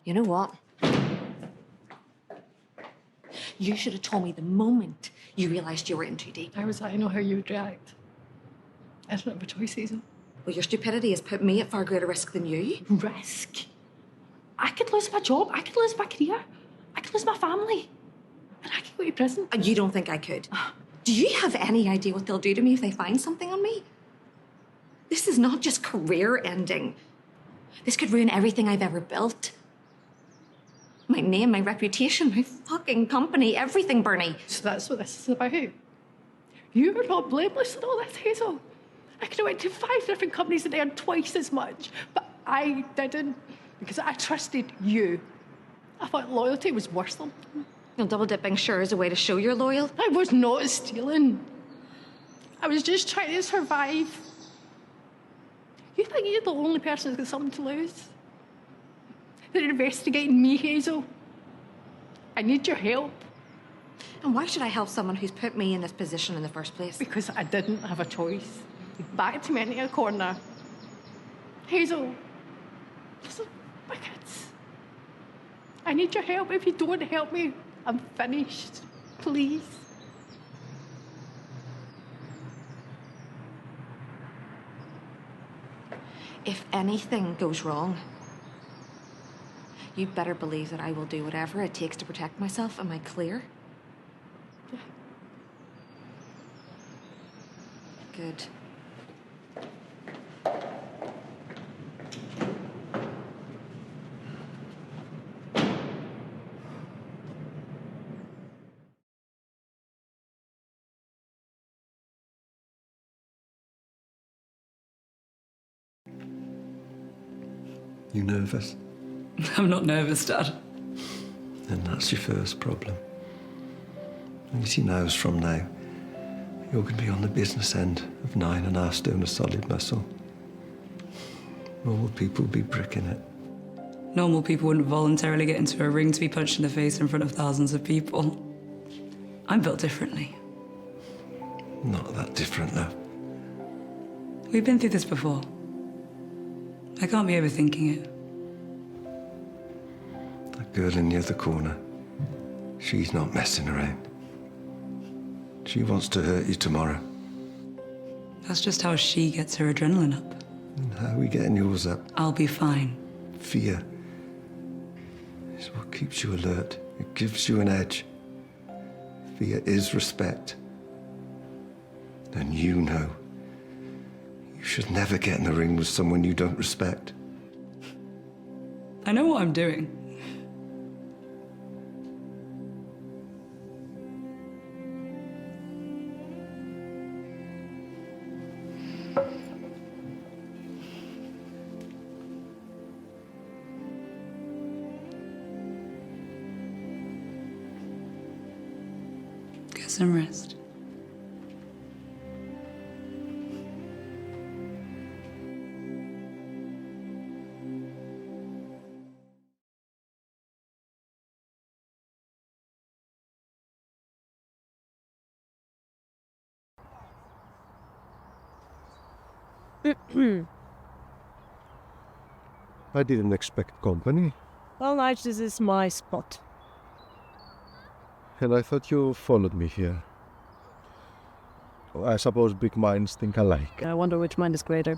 You know what? You should have told me the moment you realised you were in too deep. I know how you would react. I don't have a choice, Hazel. Well, your stupidity has put me at far greater risk than you. Risk? I could lose my job, I could lose my career, I could lose my family, and I could go to prison. And you don't think I could? Do you have any idea what they'll do to me if they find something on me? This is not just career ending. This could ruin everything I've ever built. My name, my reputation, my fucking company, everything, Bernie. So that's what this is about. You were not blameless in all this, Hazel. I could have went to 5 different companies and earned twice as much, but I didn't because I trusted you. I thought loyalty was worth something. Well, double dipping sure is a way to show you're loyal. I was not stealing. I was just trying to survive. You think you're the only person who's got something to lose? They're investigating me, Hazel. I need your help. And why should I help someone who's put me in this position in the first place? Because I didn't have a choice. You backed me into a corner. Hazel, listen, my kids. I need your help. If you don't help me, I'm finished. Please. If anything goes wrong, you better believe that I will do whatever it takes to protect myself. Am I clear? Yeah. Good. You nervous? I'm not nervous, Dad. Then that's your first problem. And you knows from now, you're going to be on the business end of 9.5 stone of solid muscle. Normal people will be bricking it. Normal people wouldn't voluntarily get into a ring to be punched in the face in front of thousands of people. I'm built differently. Not that different, love. We've been through this before. I can't be overthinking it. That girl in the other corner, she's not messing around. She wants to hurt you tomorrow. That's just how she gets her adrenaline up. And how are we getting yours up? I'll be fine. Fear is what keeps you alert. It gives you an edge. Fear is respect. And you know, you should never get in the ring with someone you don't respect. I know what I'm doing. Get some rest. I didn't expect company, Well, Nige, this is my spot. and I thought you followed me here. I suppose big minds think alike. I wonder which mind is greater.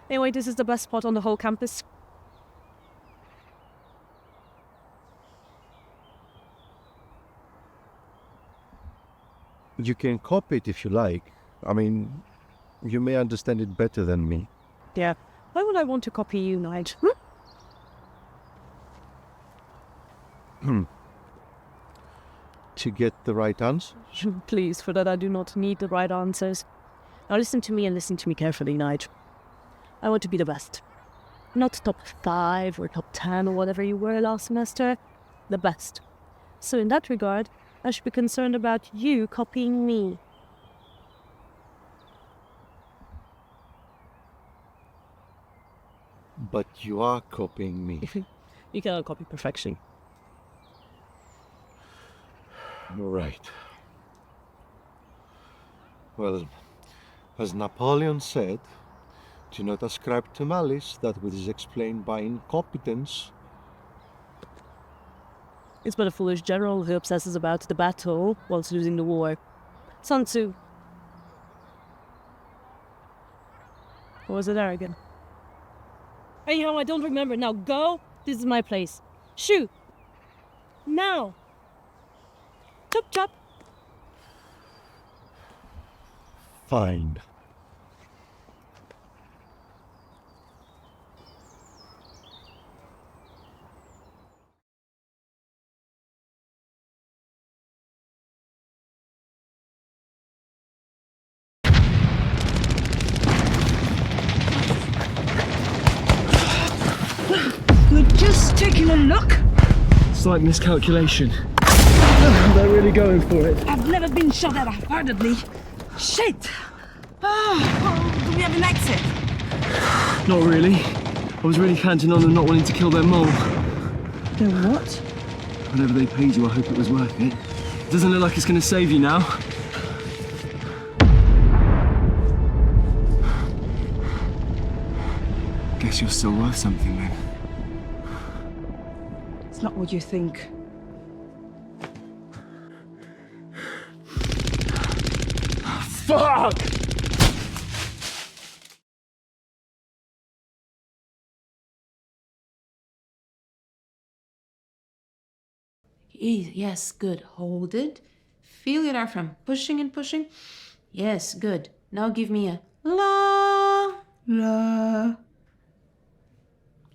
Anyway, this is the best spot on the whole campus. You can copy it if you like. I mean, you may understand it better than me. Yeah. Why would I want to copy you, Nige? To get the right answer? Please, for that I do not need the right answers. Now listen to me and listen to me carefully, Nige. I want to be the best. Not top 5 or top 10 or whatever you were last semester. The best. So in that regard, I should be concerned about you copying me. But you are copying me. You cannot copy perfection. Right. Well, as Napoleon said, do not ascribe to malice that which is explained by incompetence It's but a foolish general who obsesses about the battle whilst losing the war. Sun Tzu. Or was it there again? Anyhow, I don't remember. Now go. This is my place. Shoot. Now. Chop chop. Fine. We're just taking a look. Slight miscalculation. They're really going for it. I've never been shot at half-heartedly. Shit! Do we have an exit? Not really. I was really counting on them not wanting to kill their mole. The what? Whatever they paid you, I hope it was worth it. Doesn't look like it's going to save you now. Guess you're still worth something then. It's not what you think. Fuck! Yes, good. Hold it. Feel your diaphragm pushing and pushing. Yes, good. Now give me a la. La.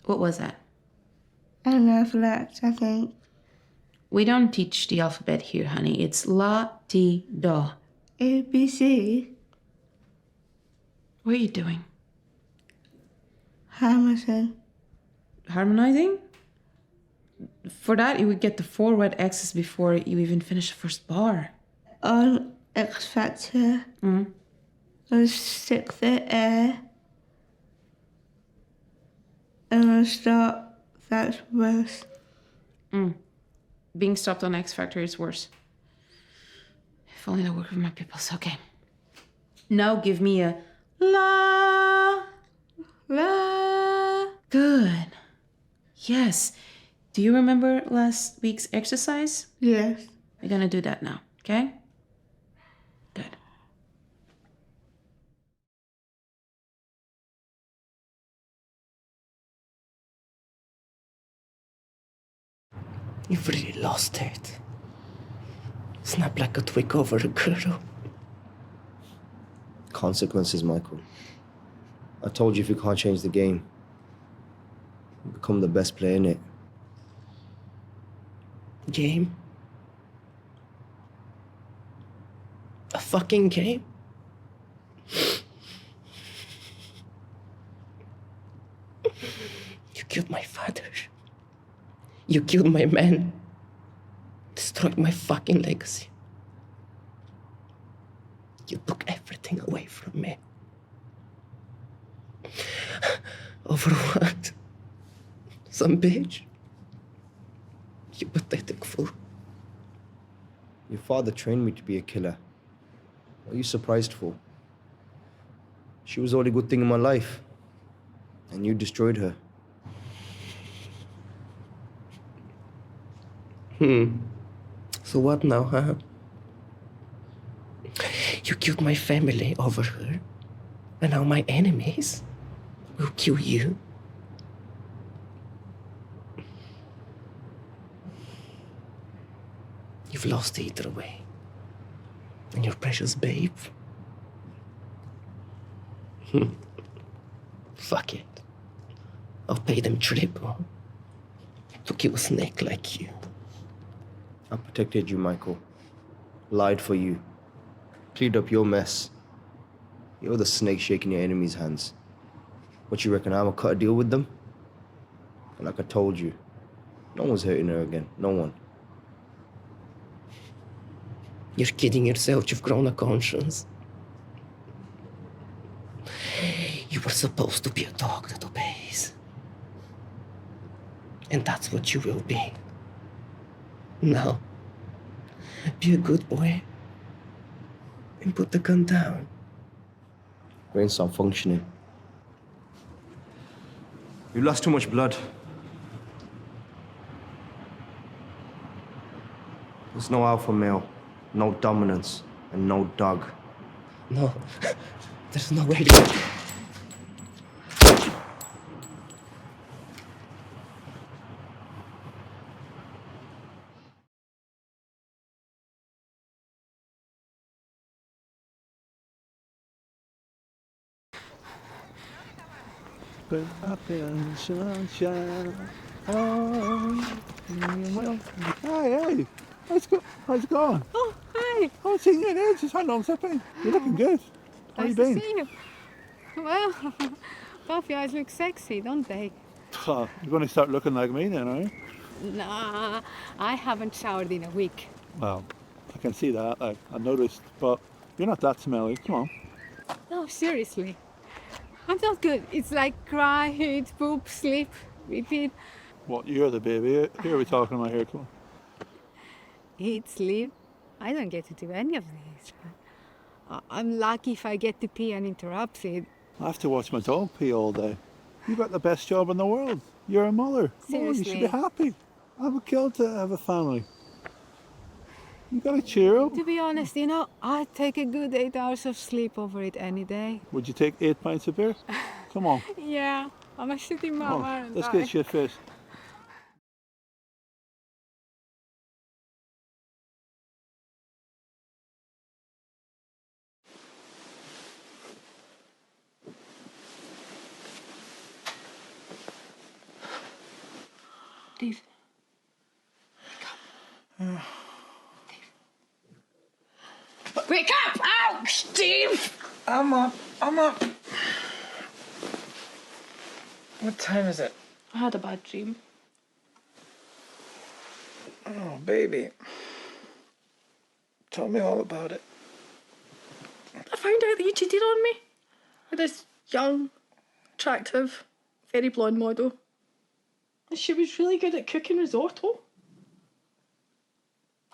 What was that? An alphabet, I think. We don't teach the alphabet here, honey. It's la, ti, do. A, B, C. What are you doing? Hamilton. Harmonizing? For that, you would get the 4 red X's before you even finish the first bar. On X Factor. I'll stick the air. And I'll start. That's worse. Being stopped on X Factor is worse. If only I work with my pupils. Okay. Now give me a la. La. Good. Yes. Do you remember last week's exercise? Yes. We're gonna do that now, okay? Good. You've really lost it. Snap like a twig over a girdle. Consequences, Michael. I told you if you can't change the game, you become the best player in it. Game? A fucking game? You killed my father. You killed my man. Destroyed my fucking legacy. You took everything away from me. Over what? Some bitch? You pathetic fool. Your father trained me to be a killer. What are you surprised for? She was the only good thing in my life. And you destroyed her. So what now, huh? You killed my family over her. And now my enemies will kill you. You've lost either way. And your precious babe? Fuck it. I'll pay them triple to kill a snake like you. I protected you, Michael. Lied for you. Cleaned up your mess. You're the snake shaking your enemy's hands. What, you reckon I'm gonna cut a deal with them? And like I told you, no one's hurting her again. No one. You're kidding yourself. You've grown a conscience. You were supposed to be a dog that obeys. And that's what you will be. Now, be a good boy and put the gun down. Brain stop functioning. You lost too much blood. There's no alpha male, no dominance, and no dog. No, there's no way to... Hey, how's it going? Oh, hi. I haven't seen you in ages. How long's it been? You're looking good. How you Nice been? to see you. Well, both your eyes look sexy, don't they? You're going to start looking like me then, are you? Nah, I haven't showered in a week. Well, I can see that. I noticed, but you're not that smelly. Come on. No, seriously. I'm not good. It's like cry, eat, poop, sleep, repeat. What, you're the baby. Here we're talking about here. Come on. Eat, sleep. I don't get to do any of these. I'm lucky if I get to pee uninterrupted. I have to watch my dog pee all day. You've got the best job in the world. You're a mother. Come on, you should be happy. I would kill to have a family. You gotta cheer up. To be honest, you know, I'd take a good 8 hours of sleep over it any day. Would you take 8 pints of beer? Come on. Yeah, I'm a shitty mama. Oh, let's get shit faced. Steve. Wake up! Ow! Steve! I'm up. What time is it? I had a bad dream. Oh, baby. Tell me all about it. I found out that you cheated on me with this young, attractive, very blonde model. And she was really good at cooking risotto.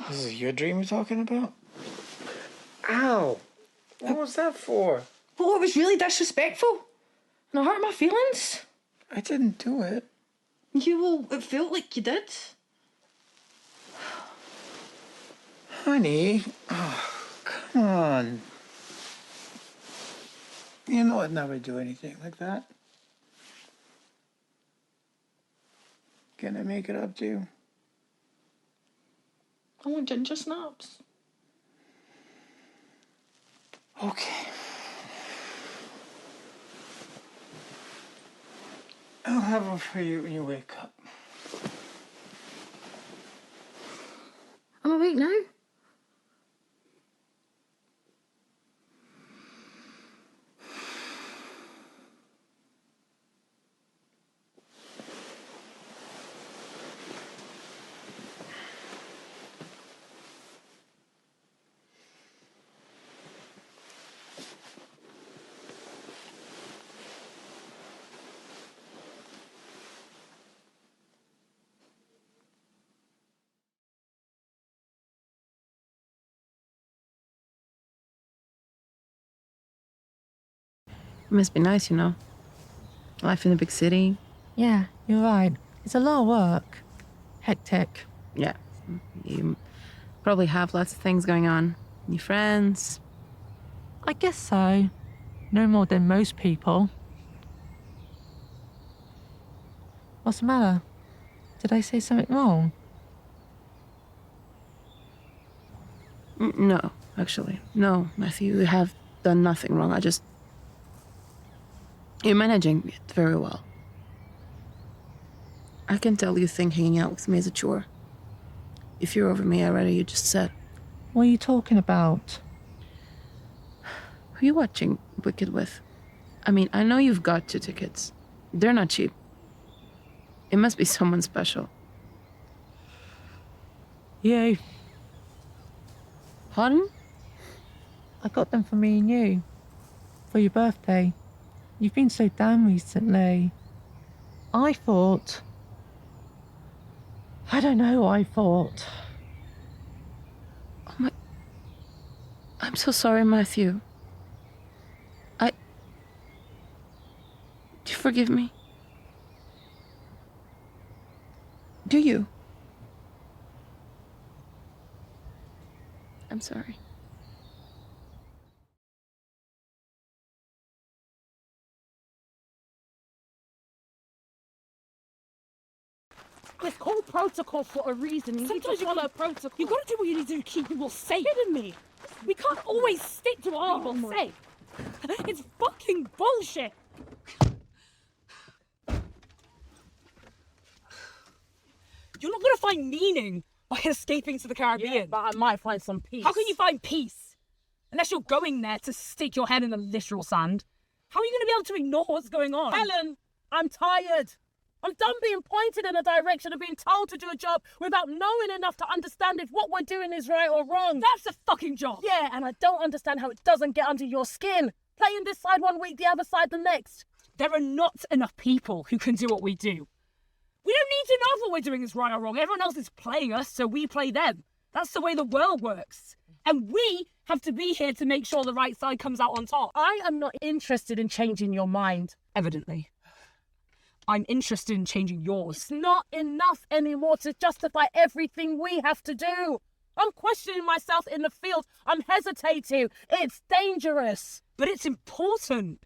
This is your dream you're talking about? Ow! What was that for? Well, it was really disrespectful. And it hurt my feelings. I didn't do it. It felt like you did. Honey, oh, come on. You know I'd never do anything like that. Can I make it up to you? I want ginger snaps. Okay. I'll have them for you when you wake up. I'm awake now. It must be nice, you know. Life in a big city. Yeah, you're right. It's a lot of work. Hectic. Yeah. You probably have lots of things going on. Your friends. I guess so. No more than most people. What's the matter? Did I say something wrong? No, actually. No, Matthew, you have done nothing wrong. You're managing it very well. I can tell you think hanging out with me is a chore. If you're over me already, you just said. What are you talking about? Who are you watching Wicked with? I mean, I know you've got 2 tickets. They're not cheap. It must be someone special. You. Pardon? I got them for me and you. For your birthday. You've been so down recently. I thought... I don't know what I thought. Oh my... I'm so sorry, Matthew. Do you forgive me? Do you? I'm sorry. It's called protocol for a reason. Sometimes you follow protocol. You gotta do what you need to do to keep people safe. Kidding me? We can't always stick to what people say. It's fucking bullshit. You're not gonna find meaning by escaping to the Caribbean. Yeah, but I might find some peace. How can you find peace? Unless you're going there to stick your head in the literal sand. How are you gonna be able to ignore what's going on? Helen, I'm tired. I'm done being pointed in a direction and being told to do a job without knowing enough to understand if what we're doing is right or wrong. That's a fucking job. Yeah, and I don't understand how it doesn't get under your skin. Playing this side one week, the other side the next. There are not enough people who can do what we do. We don't need to know if what we're doing is right or wrong. Everyone else is playing us, so we play them. That's the way the world works. And we have to be here to make sure the right side comes out on top. I am not interested in changing your mind, evidently. I'm interested in changing yours. It's not enough anymore to justify everything we have to do. I'm questioning myself in the field. I'm hesitating. It's dangerous, but it's important.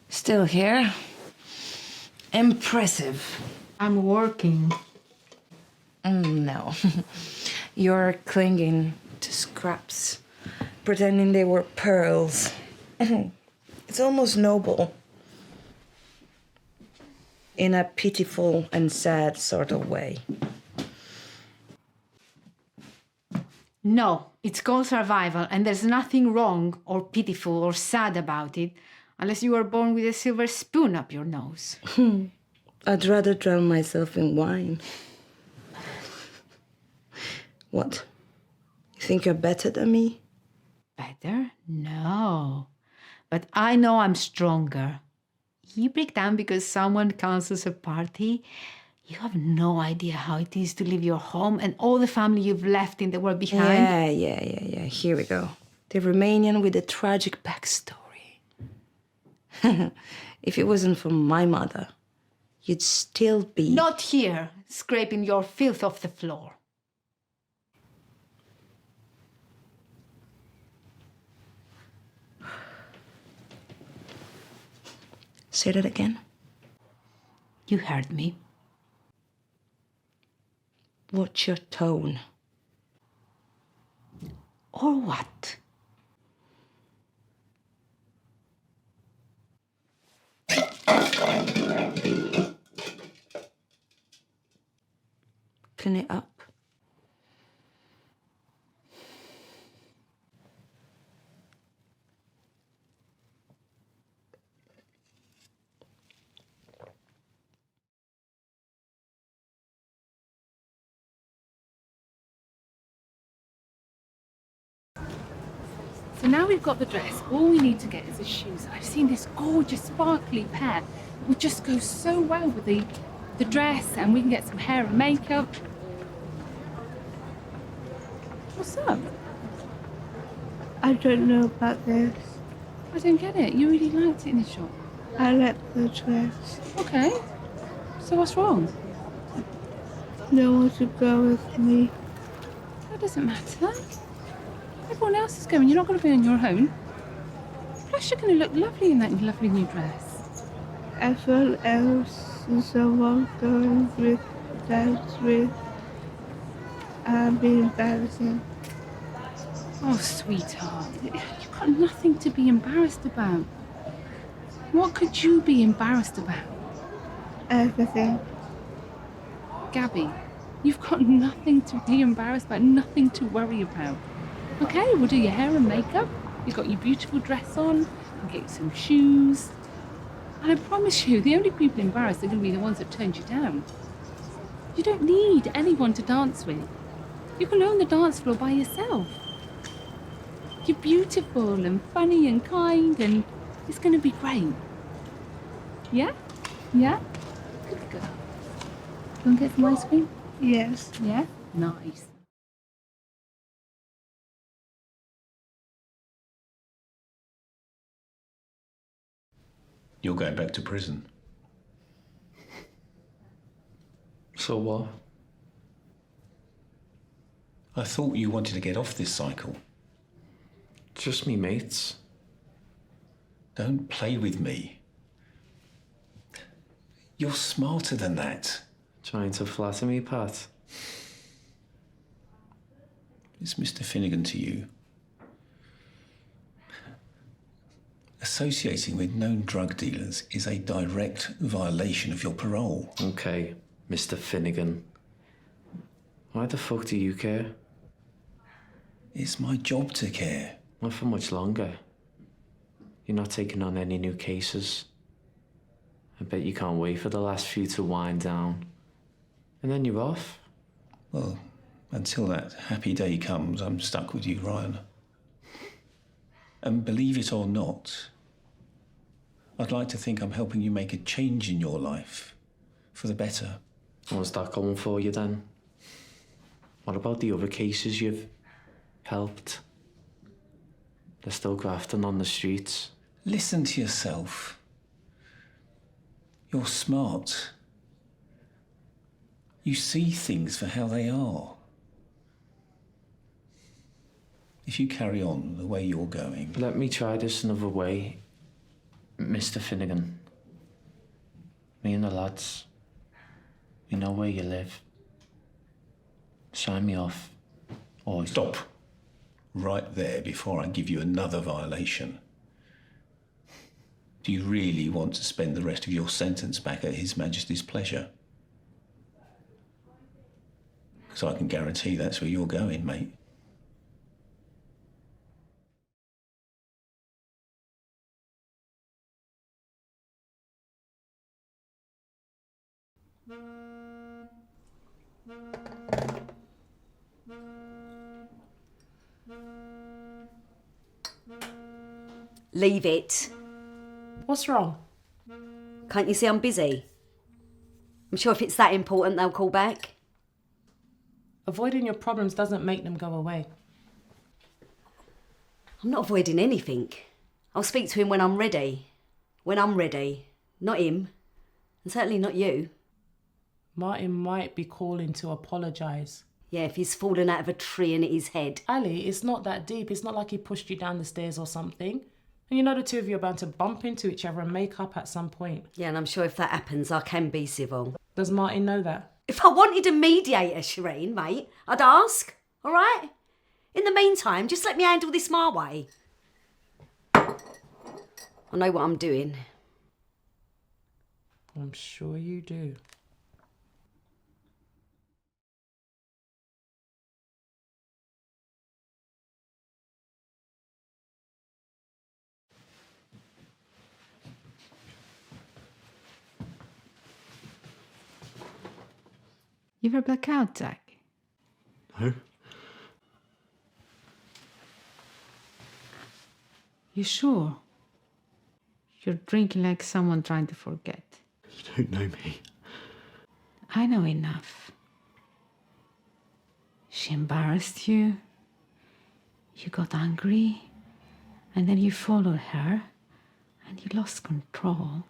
Still here? Impressive. I'm working. No. You're clinging to scraps, pretending they were pearls. It's almost noble. In a pitiful and sad sort of way. No, it's called survival, and there's nothing wrong or pitiful or sad about it, unless you were born with a silver spoon up your nose. I'd rather drown myself in wine. What? You think you're better than me? Better? No. But I know I'm stronger. You break down because someone cancels a party. You have no idea how it is to leave your home and all the family you've left in the world behind. Yeah. Here we go. The Romanian with a tragic backstory. If it wasn't for my mother, you'd still be... Not here, scraping your filth off the floor. Say that again. You heard me. What's your tone? Or what? Clean it up. So now we've got the dress, all we need to get is the shoes. I've seen this gorgeous sparkly pair. It would just go so well with the dress, and we can get some hair and makeup. What's up? I don't know about this. I don't get it. You really liked it in the shop. I like the dress. Okay. So what's wrong? No one to go with me. That doesn't matter. Everyone else is going. You're not going to be on your own. Plus, you're going to look lovely in that lovely new dress. Everyone else is someone going with dance with. I'll be embarrassing. Oh, sweetheart. You've got nothing to be embarrassed about. What could you be embarrassed about? Everything. Gabby, you've got nothing to be embarrassed about, nothing to worry about. Okay, we'll do your hair and makeup. You've got your beautiful dress on. We'll get you some shoes. And I promise you, the only people embarrassed are going to be the ones that turned you down. You don't need anyone to dance with. You can own the dance floor by yourself. You're beautiful and funny and kind, and it's going to be great. Yeah? Yeah? Good girl. Go and get some ice cream? Yes. Yeah? Nice. You're going back to prison. So what? I thought you wanted to get off this cycle. Just me mates. Don't play with me. You're smarter than that. Trying to flatter me, Pat. It's Mr. Finnegan to you. Associating with known drug dealers is a direct violation of your parole. Okay, Mr. Finnegan. Why the fuck do you care? It's my job to care. Not for much longer. You're not taking on any new cases. I bet you can't wait for the last few to wind down. And then you're off. Well, until that happy day comes, I'm stuck with you, Ryan. And believe it or not, I'd like to think I'm helping you make a change in your life for the better. What's that going for you then? What about the other cases you've helped? They're still grafting on the streets. Listen to yourself. You're smart. You see things for how they are. If you carry on the way you're going... Let me try this another way, Mr. Finnegan. Me and the lads, we know where you live. Sign me off. Or Stop. Right there before I give you another violation. Do you really want to spend the rest of your sentence back at His Majesty's pleasure? Because I can guarantee that's where you're going, mate. Leave it. What's wrong? Can't you see I'm busy? I'm sure if it's that important, they'll call back. Avoiding your problems doesn't make them go away. I'm not avoiding anything. I'll speak to him when I'm ready. When I'm ready. Not him. And certainly not you. Martin might be calling to apologise. Yeah, if he's fallen out of a tree and hit his head. Ali, it's not that deep. It's not like he pushed you down the stairs or something. And you know the two of you are bound to bump into each other and make up at some point. Yeah, and I'm sure if that happens, I can be civil. Does Martin know that? If I wanted a mediator, Shireen, mate, I'd ask, all right? In the meantime, just let me handle this my way. I know what I'm doing. I'm sure you do. You ever black out, Zach? No. You sure? You're drinking like someone trying to forget. You don't know me. I know enough. She embarrassed you. You got angry. And then you followed her. And you lost control.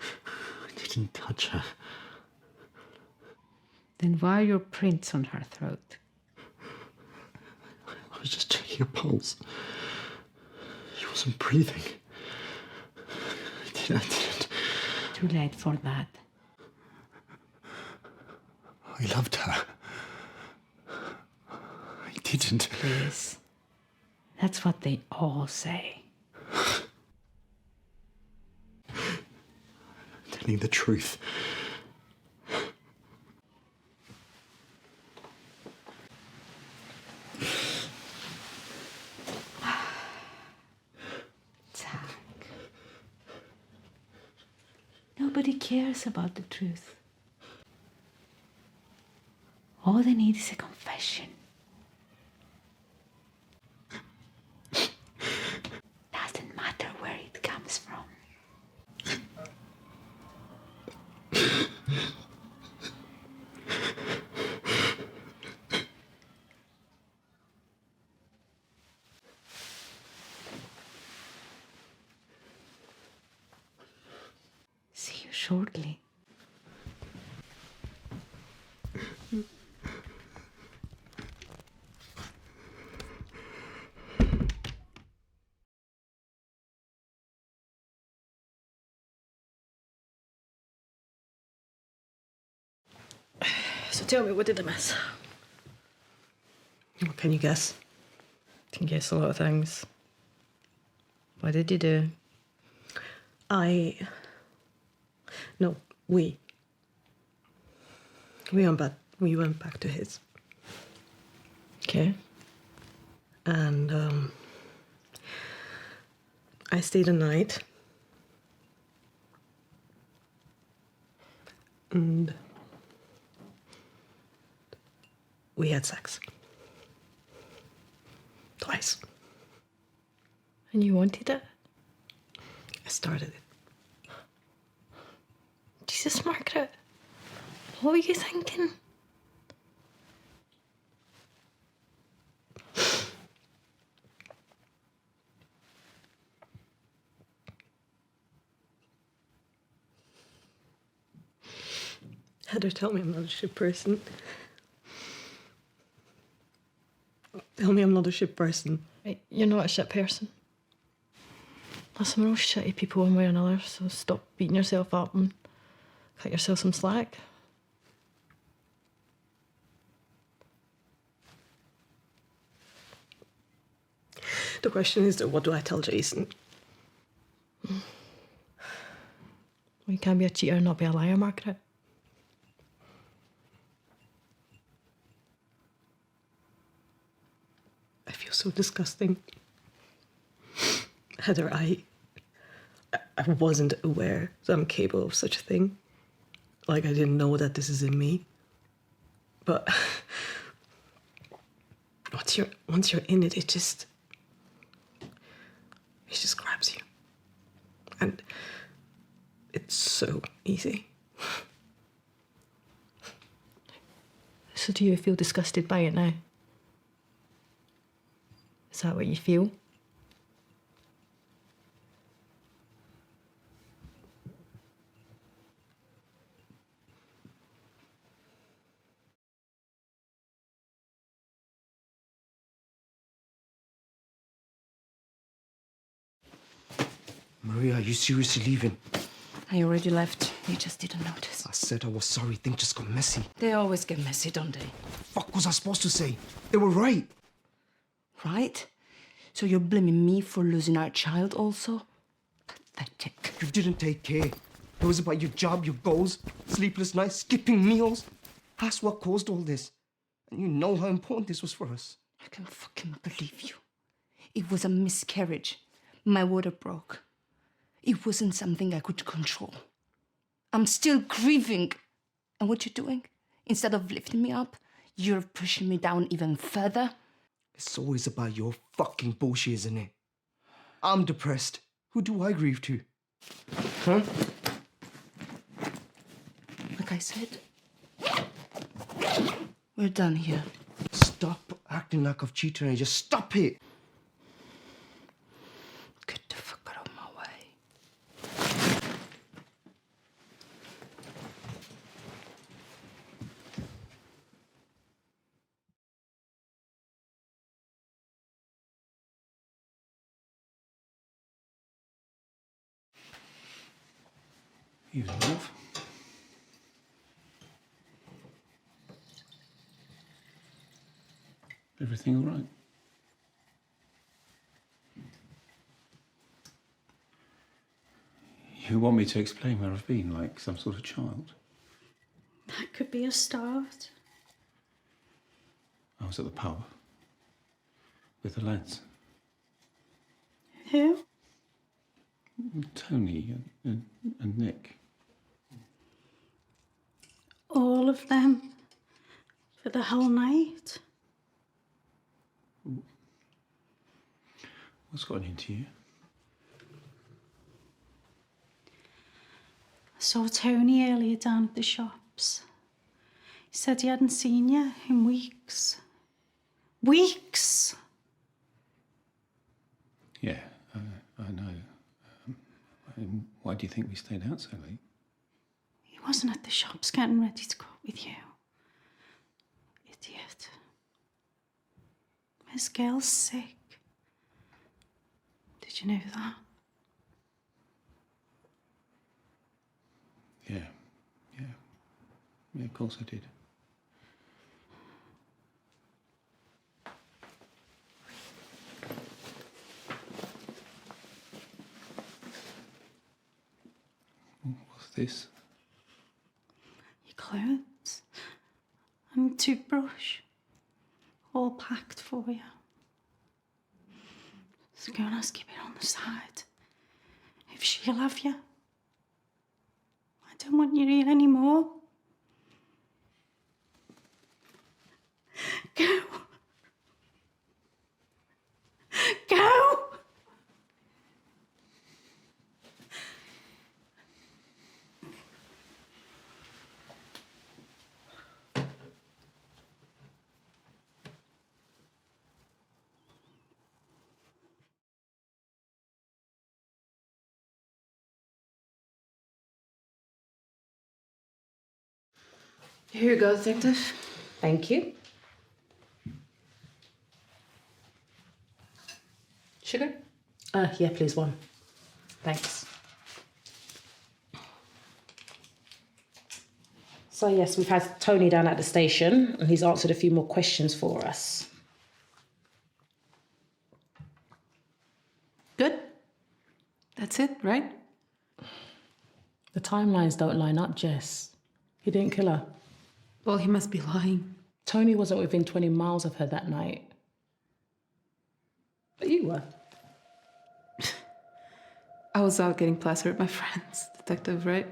I didn't touch her. Then why are your prints on her throat? I was just checking her pulse. She wasn't breathing. I didn't. Too late for that. I loved her. I didn't. Please. That's what they all say. Telling the truth. Nobody cares about the truth. All they need is a confession. Doesn't matter where it comes from. See you shortly. So tell me, what did I miss? What can you guess? Can guess a lot of things. What did you do? No, we went back to his. Okay. And I stayed a night. And we had sex. Twice. And you wanted it? I started it. Jesus, Margaret. What were you thinking? Heather, tell me I'm not a shit person. Tell me I'm not a shit person. You're not a shit person. Listen, we're all shitty people one way or another, so stop beating yourself up and cut yourself some slack. The question is, what do I tell Jason? Well, you can't be a cheater and not be a liar, Margaret. I feel so disgusting. Heather, I wasn't aware that I'm capable of such a thing. Like, I didn't know that this is in me. But once you're in it, it just grabs you. And it's so easy. So do you feel disgusted by it now? Is that what you feel? Maria, are you seriously leaving? I already left. You just didn't notice. I said I was sorry. Things just got messy. They always get messy, don't they? Fuck was I supposed to say? They were right. Right? So you're blaming me for losing our child also? Pathetic. You didn't take care. It was about your job, your goals, sleepless nights, skipping meals. That's what caused all this. And you know how important this was for us. I can't fucking believe you. It was a miscarriage. My water broke. It wasn't something I could control. I'm still grieving. And what you're doing? Instead of lifting me up, you're pushing me down even further. It's always about your fucking bullshit, isn't it? I'm depressed. Who do I grieve to? Huh? Like I said, we're done here. Stop acting like I've cheated on you. Just stop it. Get the fuck out of my way. Evening, love. Everything all right? You want me to explain where I've been, like some sort of child? That could be a start. I was at the pub with the lads. Who? Tony and Nick. all of them for the whole night. What's gotten into you? I saw Tony earlier down at the shops. He said he hadn't seen you in weeks. Weeks! Yeah, I know. And why do you think we stayed out so late? He wasn't at the shops getting ready to go with you. Idiot. His girl's sick. Did you know that? Yeah, of course I did. What's this? Your clothes and your toothbrush. All packed for you. So go and ask your bit on the side. If she'll have you. I don't want you here anymore. Go. Go. Here you go, detective. Thank you. Sugar? Yeah, please, one. Thanks. So yes, we've had Tony down at the station and he's answered a few more questions for us. Good? That's it, right? The timelines don't line up, Jess. He didn't kill her. Well, he must be lying. Tony wasn't within 20 miles of her that night. But you were. I was out getting plaster at my friend's, detective, right?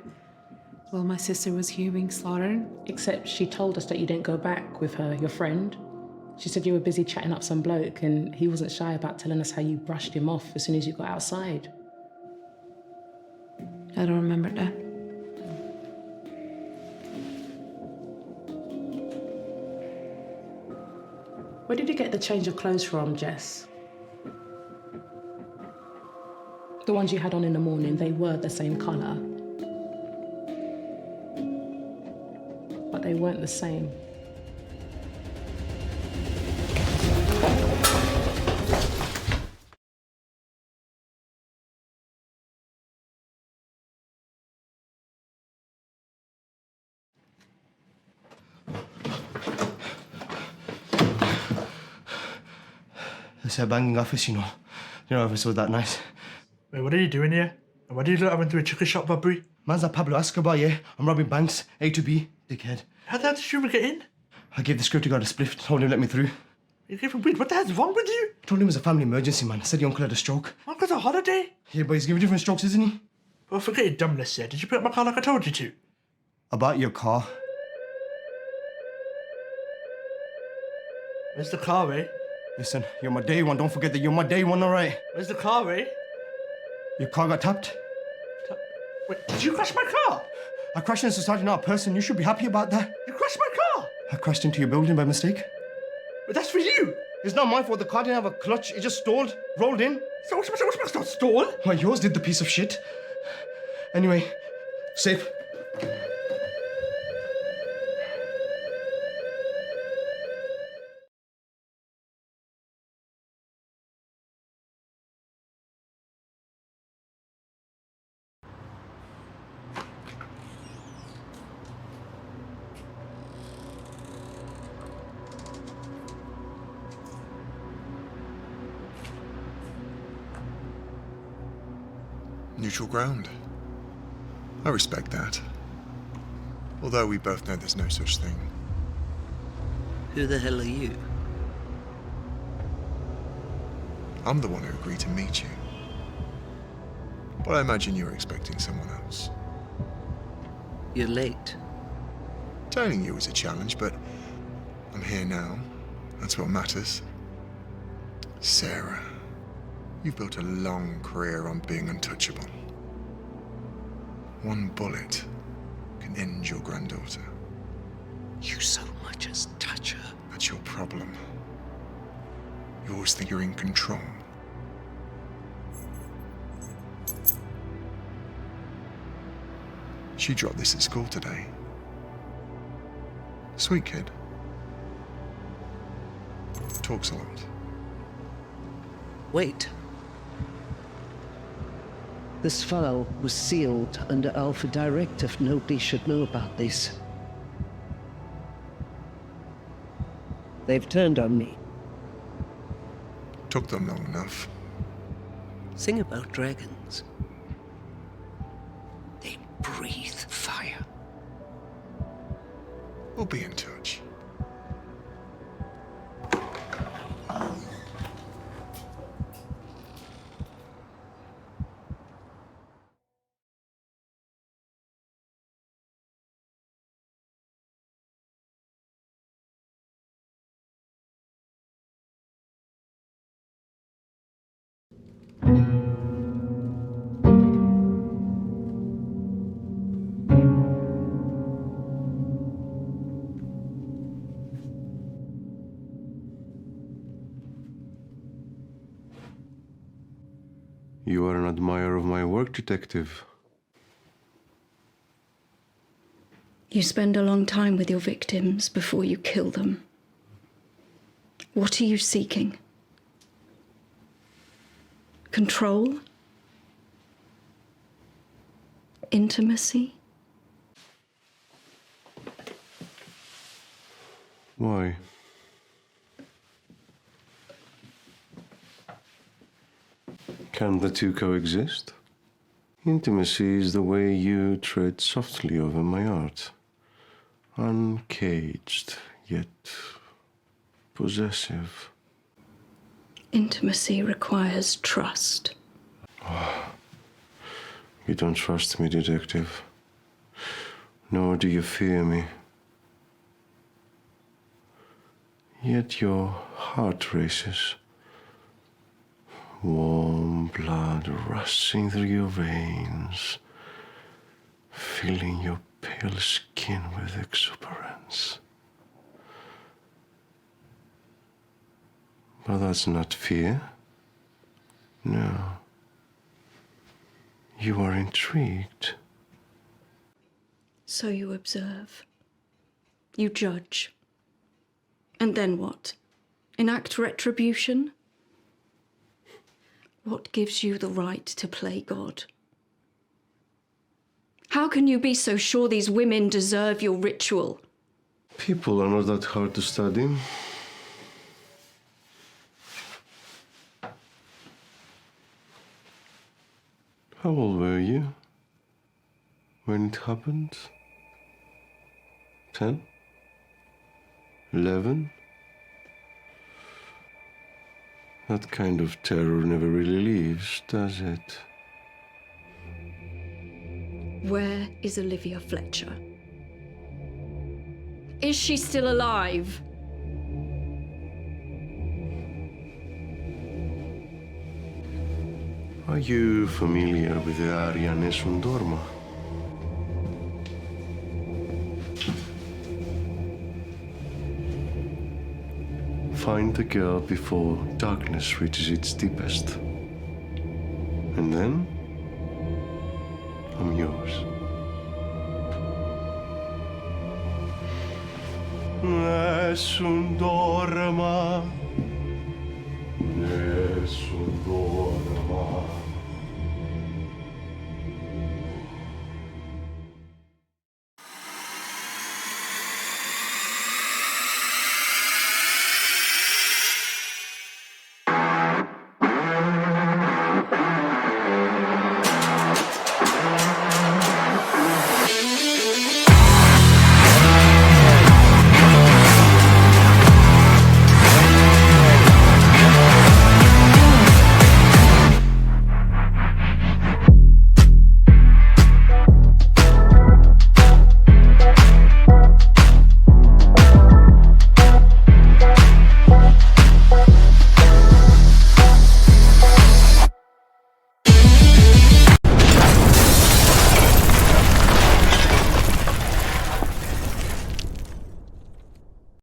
Well, my sister was here being slaughtered. Except she told us that you didn't go back with her, your friend. She said you were busy chatting up some bloke and he wasn't shy about telling us how you brushed him off as soon as you got outside. I don't remember that. Where did you get the change of clothes from, Jess? The ones you had on in the morning, they were the same colour. But they weren't the same. It's a banging office, you know. You know, office was that nice. Wait, what are you doing here? And why do you look like I went to a chicken shop robbery? Man's like Pablo Escobar, yeah? I'm robbing banks, A to B, dickhead. How the hell did you even get in? I gave the security guard a spliff, told him to let me through. You gave him weed. What the hell's wrong with you? Told him it was a family emergency, man. Said your uncle had a stroke. Uncle's on holiday. Yeah, but he's giving different strokes, isn't he? Well, forget your dumbness, yeah. Did you pick up my car like I told you to? About your car. Where's the car, eh? Listen, you're my day one. Don't forget that you're my day one, alright? Where's the car, eh? Your car got tapped. Wait, did you crash my car? I crashed into society, not a person. You should be happy about that. You crashed my car? I crashed into your building by mistake. But that's for you. It's not my fault. The car didn't have a clutch. It just stalled, rolled in. So what's not stall? Well, yours did, the piece of shit. Anyway, safe. Neutral ground. I respect that. Although we both know there's no such thing. Who the hell are you? I'm the one who agreed to meet you. But I imagine you were expecting someone else. You're late. Telling you was a challenge, but I'm here now. That's what matters. Sarah, you've built a long career on being untouchable. One bullet can end your granddaughter. You so much as touch her. That's your problem. You always think you're in control. She dropped this at school today. Sweet kid. Talks a lot. Wait. This file was sealed under Alpha Directive. Nobody should know about this. They've turned on me. Took them long enough. Sing about dragons. They breathe fire. We'll be in touch. You are an admirer of my work, detective. You spend a long time with your victims before you kill them. What are you seeking? Control? Intimacy? Why? Can the two coexist? Intimacy is the way you tread softly over my art. Uncaged, yet possessive. Intimacy requires trust. You don't trust me, detective. Nor do you fear me. Yet your heart races. Warm blood rushing through your veins, filling your pale skin with exuberance. But that's not fear. No. You are intrigued. So you observe. You judge. And then what? Enact retribution? What gives you the right to play God? How can you be so sure these women deserve your ritual? People are not that hard to study. How old were you when it happened? 10? 11? That kind of terror never really leaves, does it? Where is Olivia Fletcher? Is she still alive? Are you familiar with the aria Nessun Dorma? Find the girl before darkness reaches its deepest. And then, I'm yours. Nessun dorma, nessun dorma.